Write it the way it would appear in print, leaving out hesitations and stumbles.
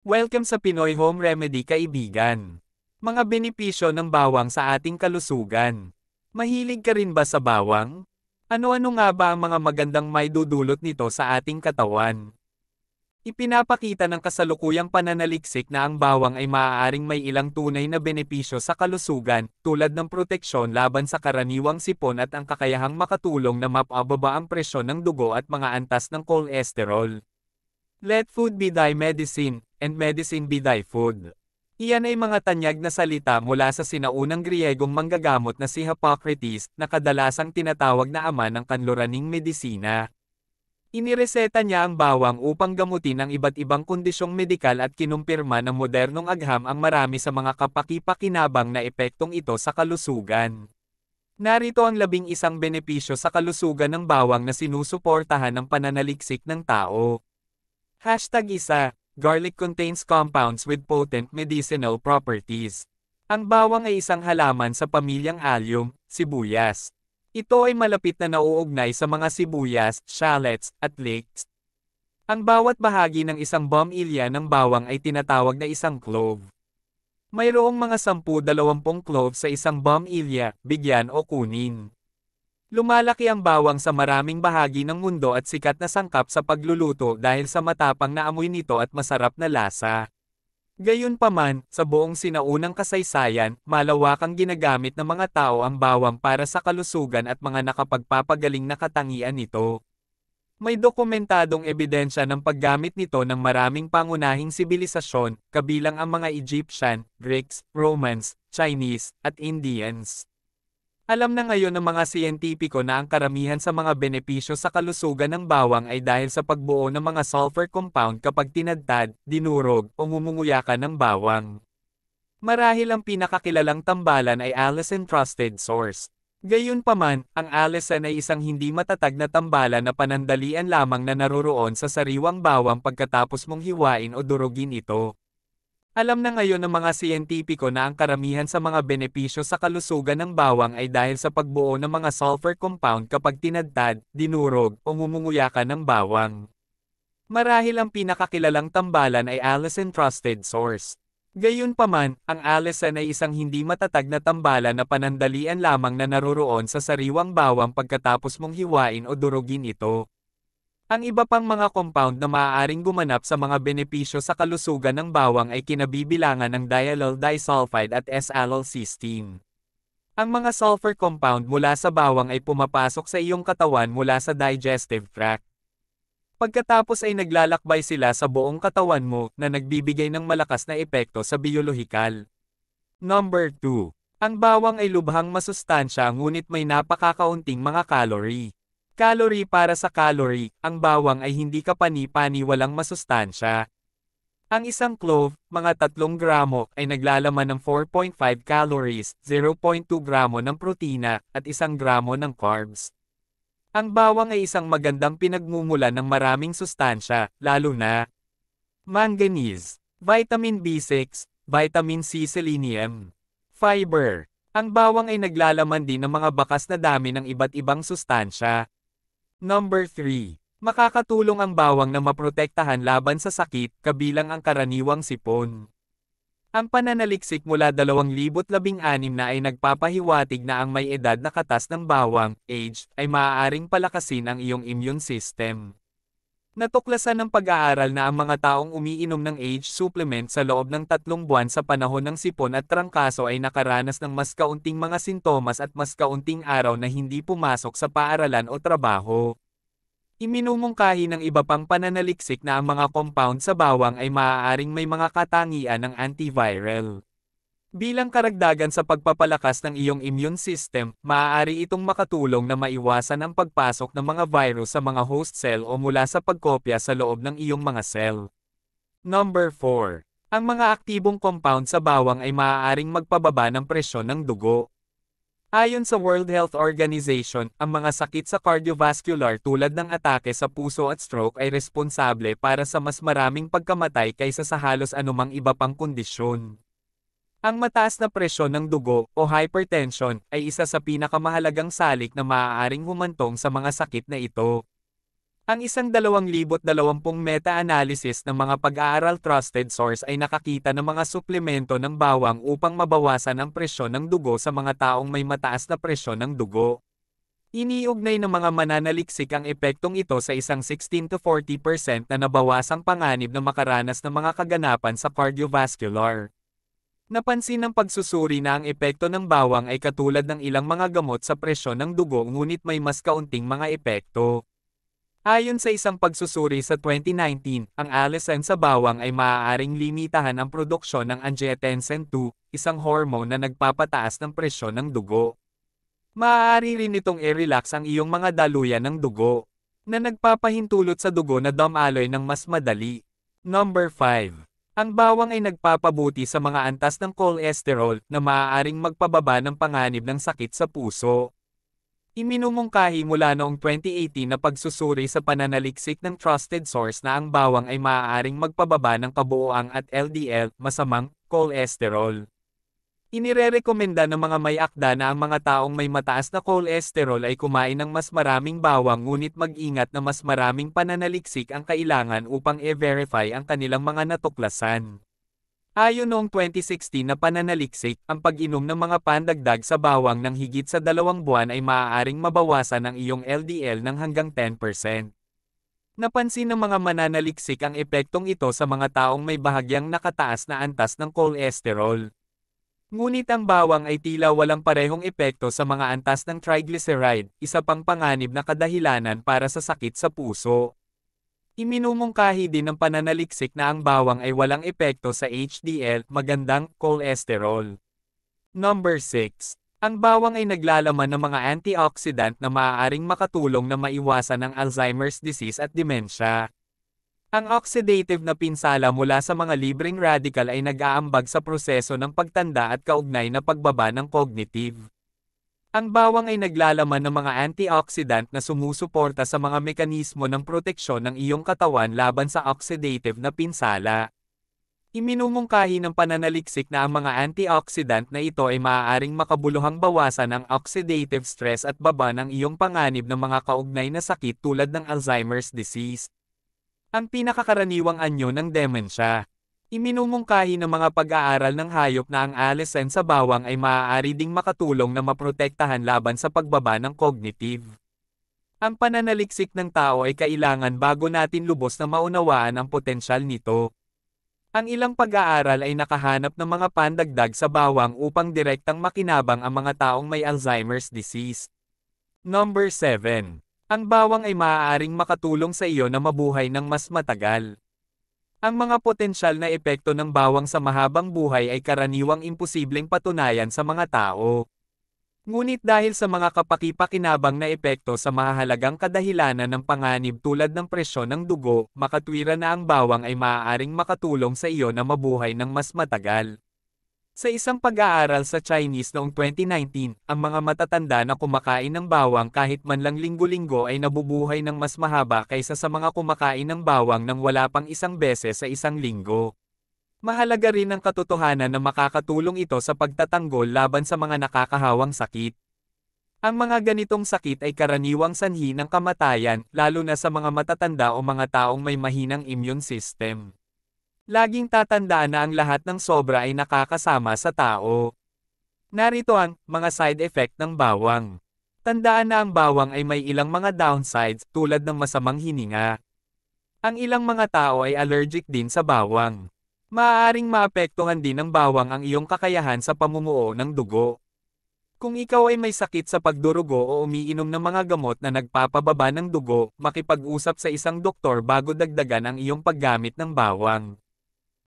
Welcome sa Pinoy Home Remedy kaibigan. Mga benepisyo ng bawang sa ating kalusugan. Mahilig ka rin ba sa bawang? Ano-ano nga ba ang mga magandang maidudulot nito sa ating katawan? Ipinapakita ng kasalukuyang pananaliksik na ang bawang ay maaaring may ilang tunay na benepisyo sa kalusugan, tulad ng proteksyon laban sa karaniwang sipon at ang kakayahang makatulong na mapababa ang presyon ng dugo at mga antas ng kolesterol. Let food be thy medicine, and medicine be thy food. Iyan ay mga tanyag na salita mula sa sinaunang Griyegong manggagamot na si Hippocrates, na kadalasang tinatawag na ama ng kanluraning medisina. Inireseta niya ang bawang upang gamutin ang iba't ibang kondisyong medikal at kinumpirma ng modernong agham ang marami sa mga kapaki-pakinabang na epektong ito sa kalusugan. Narito ang 11 benepisyo sa kalusugan ng bawang na sinusuportahan ng pananaliksik ng tao. #1. Garlic contains compounds with potent medicinal properties. Ang bawang ay isang halaman sa pamilyang allium, sibuyas. Ito ay malapit na nauugnay sa mga sibuyas, shallots, at leeks. Ang bawat bahagi ng isang bomilya ng bawang ay tinatawag na isang clove. Mayroong mga 10-20 cloves sa isang bomilya, bigyan o kunin. Lumalaki ang bawang sa maraming bahagi ng mundo at sikat na sangkap sa pagluluto dahil sa matapang na amoy nito at masarap na lasa. Gayunpaman, sa buong sinaunang kasaysayan, malawakang ginagamit ng mga tao ang bawang para sa kalusugan at mga nakapagpapagaling na katangian nito. May dokumentadong ebidensya ng paggamit nito ng maraming pangunahing sibilisasyon, kabilang ang mga Egyptian, Greeks, Romans, Chinese, at Indians. Alam na ngayon ng mga siyentipiko na ang karamihan sa mga benepisyo sa kalusugan ng bawang ay dahil sa pagbuo ng mga sulfur compound kapag tinadtad, dinurog, o ngumunguyakan ng bawang. Marahil ang pinakakilalang tambalan ay allicin trusted source. Gayunpaman, ang allicin ay isang hindi matatag na tambalan na panandalian lamang na naroroon sa sariwang bawang pagkatapos mong hiwain o durugin ito. Alam na ngayon ng mga siyentipiko na ang karamihan sa mga benepisyo sa kalusugan ng bawang ay dahil sa pagbuo ng mga sulfur compound kapag tinadtad, dinurog, o ngumunguyakan ng bawang. Marahil ang pinakakilalang tambalan ay allicin trusted source. Gayunpaman, ang allicin ay isang hindi matatag na tambalan na panandalian lamang na naroroon sa sariwang bawang pagkatapos mong hiwain o durugin ito. Ang iba pang mga compound na maaaring gumanap sa mga benepisyo sa kalusugan ng bawang ay kinabibilangan ng diallyl disulfide at S-allylcysteine. Ang mga sulfur compound mula sa bawang ay pumapasok sa iyong katawan mula sa digestive tract. Pagkatapos ay naglalakbay sila sa buong katawan mo na nagbibigay ng malakas na epekto sa biolohikal. Number 2. Ang bawang ay lubhang masustansya ngunit may napakakaunting mga calorie. Calorie para sa calorie, ang bawang ay hindi kapani-pani walang masustansya. Ang isang clove, mga 3 gramo, ay naglalaman ng 4.5 calories, 0.2 gramo ng protina, at 1 gramo ng carbs. Ang bawang ay isang magandang pinagmumulan ng maraming sustansya, lalo na manganese, vitamin B6, vitamin C, selenium, fiber. Ang bawang ay naglalaman din ng mga bakas na dami ng iba't ibang sustansya. Number 3. Makakatulong ang bawang na maprotektahan laban sa sakit, kabilang ang karaniwang sipon. Ang pananaliksik mula 2016 na ay nagpapahiwatig na ang may edad na katas ng bawang, age, ay maaaring palakasin ang iyong immune system. Natuklasan ng pag-aaral na ang mga taong umiinom ng age supplement sa loob ng 3 buwan sa panahon ng sipon at trangkaso ay nakaranas ng mas kaunting mga sintomas at mas kaunting araw na hindi pumasok sa paaralan o trabaho. Iminumungkahi ng iba pang pananaliksik na ang mga compound sa bawang ay maaaring may mga katangian ng antiviral. Bilang karagdagan sa pagpapalakas ng iyong immune system, maaari itong makatulong na maiwasan ang pagpasok ng mga virus sa mga host cell o mula sa pagkopya sa loob ng iyong mga cell. Number 4. Ang mga aktibong compound sa bawang ay maaaring magpababa ng presyon ng dugo. Ayon sa World Health Organization, ang mga sakit sa cardiovascular tulad ng atake sa puso at stroke ay responsable para sa mas maraming pagkamatay kaysa sa halos anumang iba pang kondisyon. Ang mataas na presyon ng dugo, o hypertension, ay isa sa pinakamahalagang salik na maaaring humantong sa mga sakit na ito. Ang isang 2020 meta-analysis ng mga pag-aaral trusted source ay nakakita ng mga suplemento ng bawang upang mabawasan ang presyon ng dugo sa mga taong may mataas na presyon ng dugo. Iniugnay ng mga mananaliksik ang epektong ito sa isang 16 to 40% na nabawasang panganib na makaranas ng mga kaganapan sa cardiovascular. Napansin ng pagsusuri na ang epekto ng bawang ay katulad ng ilang mga gamot sa presyon ng dugo ngunit may mas kaunting mga epekto. Ayon sa isang pagsusuri sa 2019, ang allicin sa bawang ay maaaring limitahan ang produksyon ng angiotensin II, isang hormone na nagpapataas ng presyon ng dugo. Maaari rin itong i-relax ang iyong mga daluyan ng dugo, na nagpapahintulot sa dugo na dumaloy ng mas madali. Number 5. Ang bawang ay nagpapabuti sa mga antas ng cholesterol na maaaring magpababa ng panganib ng sakit sa puso. Iminumungkahi mula noong 2018 na pagsusuri sa pananaliksik ng trusted source na ang bawang ay maaaring magpababa ng kabuoang at LDL, masamang, cholesterol. Inirerekomenda ng mga may akda na ang mga taong may mataas na cholesterol ay kumain ng mas maraming bawang ngunit mag-ingat na mas maraming pananaliksik ang kailangan upang i-verify ang kanilang mga natuklasan. Ayon noong 2016 na pananaliksik, ang pag-inom ng mga pandagdag sa bawang ng higit sa 2 buwan ay maaaring mabawasan ang iyong LDL ng hanggang 10%. Napansin ng mga mananaliksik ang epektong ito sa mga taong may bahagyang nakataas na antas ng cholesterol. Ngunit ang bawang ay tila walang parehong epekto sa mga antas ng triglyceride, isa pang panganib na kadahilanan para sa sakit sa puso. Iminumungkahi din ng pananaliksik na ang bawang ay walang epekto sa HDL, magandang cholesterol. Number 6. Ang bawang ay naglalaman ng mga antioxidant na maaaring makatulong na maiwasan ang Alzheimer's disease at dementia. Ang oxidative na pinsala mula sa mga libreng radical ay nag-aambag sa proseso ng pagtanda at kaugnay na pagbaba ng cognitive. Ang bawang ay naglalaman ng mga antioxidant na sumusuporta sa mga mekanismo ng proteksyon ng iyong katawan laban sa oxidative na pinsala. Iminumungkahi ng pananaliksik na ang mga antioxidant na ito ay maaaring makabuluhang bawasan ang oxidative stress at baba ng iyong panganib ng mga kaugnay na sakit tulad ng Alzheimer's disease. Ang pinakakaraniwang anyo ng dementia. Iminumungkahi ng mga pag-aaral ng hayop na ang allicin sa bawang ay maaari ding makatulong na maprotektahan laban sa pagbaba ng cognitive. Ang pananaliksik ng tao ay kailangan bago natin lubos na maunawaan ang potensyal nito. Ang ilang pag-aaral ay nakahanap ng mga pandagdag sa bawang upang direktang makinabang ang mga taong may Alzheimer's disease. Number 7. Ang bawang ay maaaring makatulong sa iyo na mabuhay ng mas matagal. Ang mga potensyal na epekto ng bawang sa mahabang buhay ay karaniwang imposibleng patunayan sa mga tao. Ngunit dahil sa mga kapaki-pakinabang na epekto sa mahahalagang kadahilanan ng panganib tulad ng presyon ng dugo, makatwira na ang bawang ay maaaring makatulong sa iyo na mabuhay ng mas matagal. Sa isang pag-aaral sa Chinese noong 2019, ang mga matatanda na kumakain ng bawang kahit man lang linggo-linggo ay nabubuhay ng mas mahaba kaysa sa mga kumakain ng bawang ng wala pang isang beses sa isang linggo. Mahalaga rin ang katotohanan na makakatulong ito sa pagtatanggol laban sa mga nakakahawang sakit. Ang mga ganitong sakit ay karaniwang sanhi ng kamatayan, lalo na sa mga matatanda o mga taong may mahinang immune system. Laging tatandaan na ang lahat ng sobra ay nakakasama sa tao. Narito ang mga side effect ng bawang. Tandaan na ang bawang ay may ilang mga downsides tulad ng masamang hininga. Ang ilang mga tao ay allergic din sa bawang. Maaaring maapektuhan din ng bawang ang iyong kakayahan sa pamumuo ng dugo. Kung ikaw ay may sakit sa pagdurugo o umiinom ng mga gamot na nagpapababa ng dugo, makipag-usap sa isang doktor bago dagdagan ang iyong paggamit ng bawang.